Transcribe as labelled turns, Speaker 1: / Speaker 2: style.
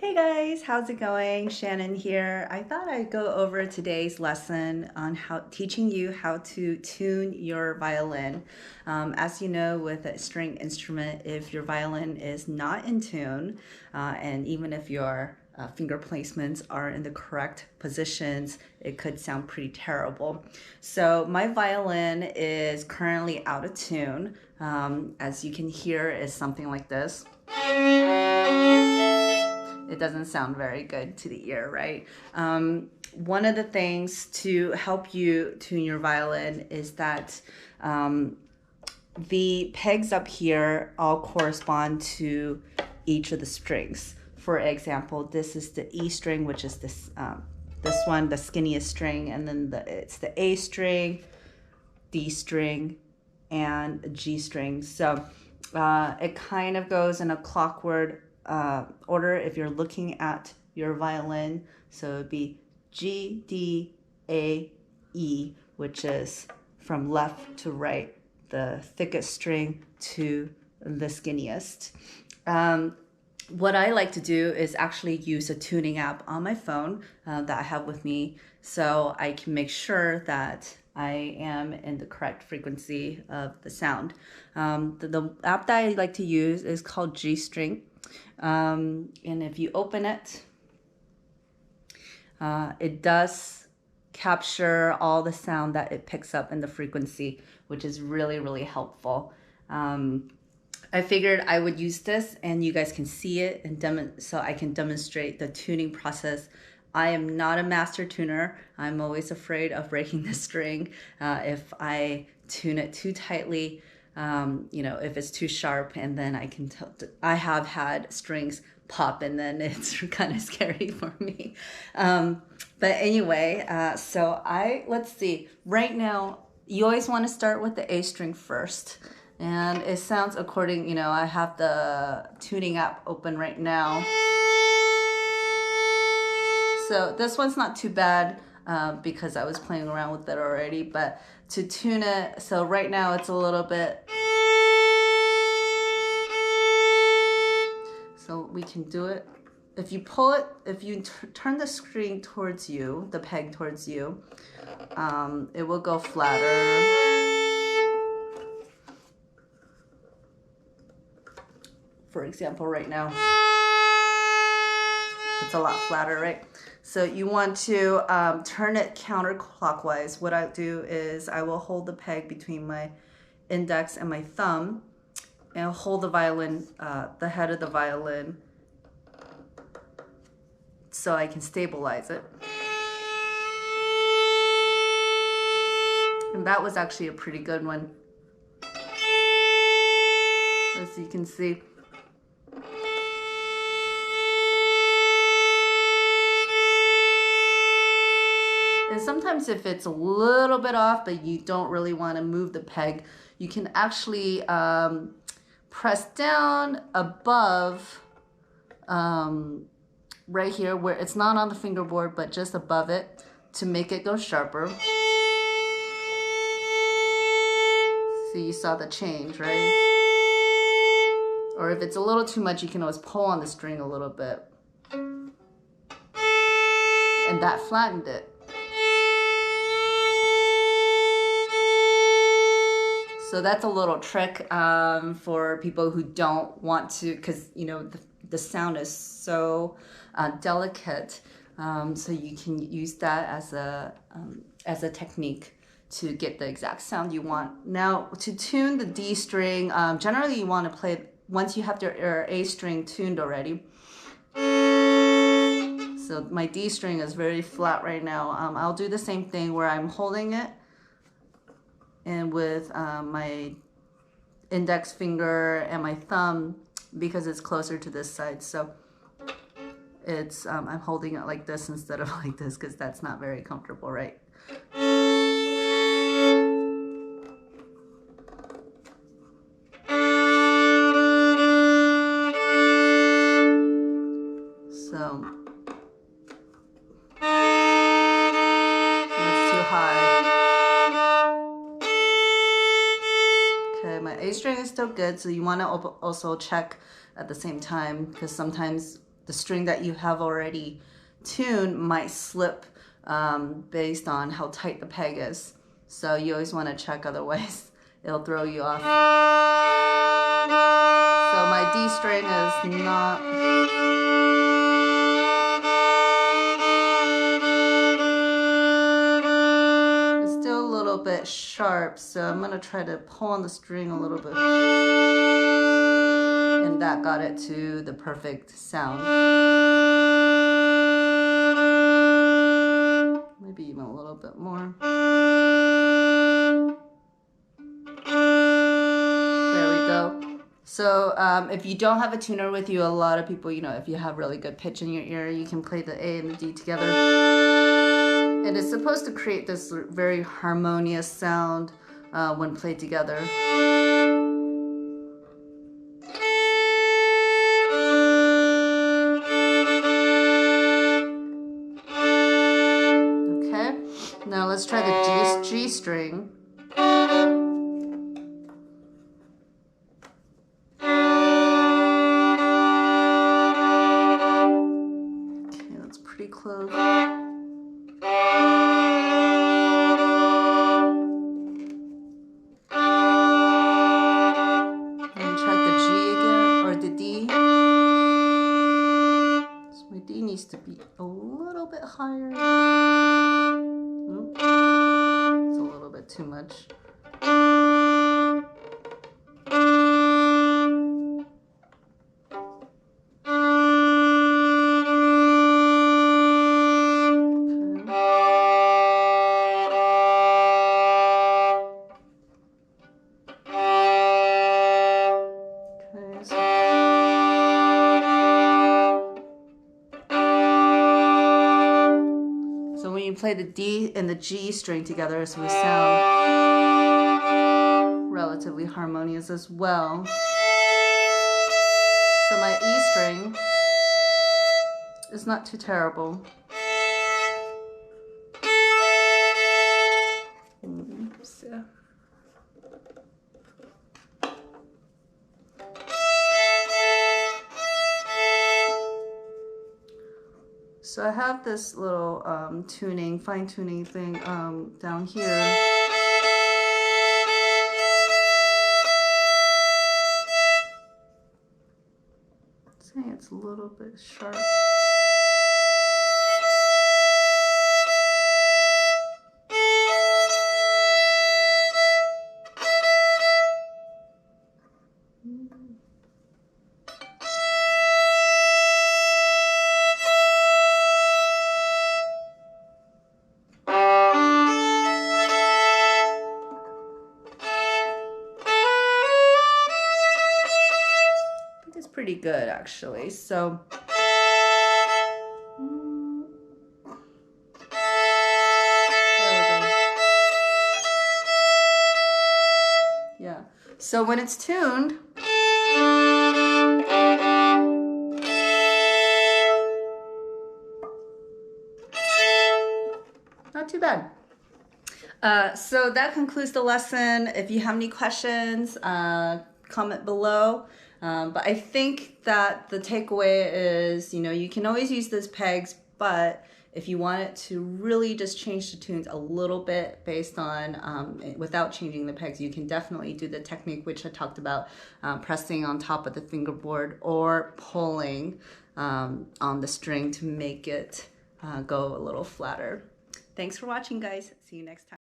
Speaker 1: Hey guys, how's it going? Shannon here. I thought I'd go over today's lesson on teaching you how to tune your violin. As you know, with a string instrument, if your violin is not in tune, and even if your finger placements are in the correct positions, it could sound pretty terrible. So my violin is currently out of tune. As you can hear, is something like this. It doesn't sound very good to the ear, right? One of the things to help you tune your violin is that the pegs up here all correspond to each of the strings. For example, this is the E string, which is this one, the skinniest string, and then it's the A string, D string, and G string. So it kind of goes in a clockwork order if you're looking at your violin. So it'd be G, D, A, E, which is from left to right, the thickest string to the skinniest. What I like to do is actually use a tuning app on my phone that I have with me, so I can make sure that I am in the correct frequency of the sound. The app that I like to use is called G-String. And if you open it, it does capture all the sound that it picks up in the frequency, which is really, really helpful. I figured I would use this and you guys can see it and so I can demonstrate the tuning process. I am not a master tuner. I'm always afraid of breaking the string if I tune it too tightly. If it's too sharp, and then I have had strings pop and then it's kind of scary for me. But anyway, let's see. Right now, you always want to start with the A string first. And it sounds according, I have the tuning app open right now. So this one's not too bad because I was playing around with it already, but to tune it, so right now it's a little bit, so we can do it. If you pull it, if you turn the string towards you, the peg towards you, it will go flatter. For example, right now, it's a lot flatter, right? So you want to turn it counterclockwise. What I do is I will hold the peg between my index and my thumb and I'll hold the violin, the head of the violin, so I can stabilize it. And that was actually a pretty good one, as you can see. And sometimes if it's a little bit off, but you don't really want to move the peg, you can actually press down above, right here, where it's not on the fingerboard, but just above it, to make it go sharper. See, you saw the change, right? Or if it's a little too much, you can always pull on the string a little bit. And that flattened it. So that's a little trick for people who don't want to, because the sound is so delicate. So you can use that as a technique to get the exact sound you want. Now, to tune the D string, generally you want to play once you have your A string tuned already. So my D string is very flat right now. I'll do the same thing where I'm holding it and with my index finger and my thumb, because it's closer to this side. So it's I'm holding it like this instead of like this, because that's not very comfortable, right? So that's too high. Okay, my A string is still good, so you want to also check at the same time, because sometimes the string that you have already tuned might slip based on how tight the peg is. So you always want to check, otherwise it'll throw you off. So my D string is not... It's still a little bit sharp, so I'm going to try to pull on the string a little bit. And that got it to the perfect sound. Maybe even a little bit more. There we go. So if you don't have a tuner with you, a lot of people, you know, if you have really good pitch in your ear, you can play the A and the D together. And it's supposed to create this very harmonious sound when played together. Okay, now let's try the G string. Okay, that's pretty close. Needs to be a little bit higher. It's a little bit too much. Play the D and the G string together, so we sound relatively harmonious as well. So my E string is not too terrible. Oops, yeah. So I have this little fine-tuning thing down here. Saying it's a little bit sharp. Pretty good, actually. So yeah, so when it's tuned, not too bad. So that concludes the lesson. If you have any questions, comment below. But I think that the takeaway is, you know, you can always use those pegs, but if you want it to really just change the tunes a little bit based on, without changing the pegs, you can definitely do the technique which I talked about, pressing on top of the fingerboard or pulling on the string to make it go a little flatter. Thanks for watching, guys. See you next time.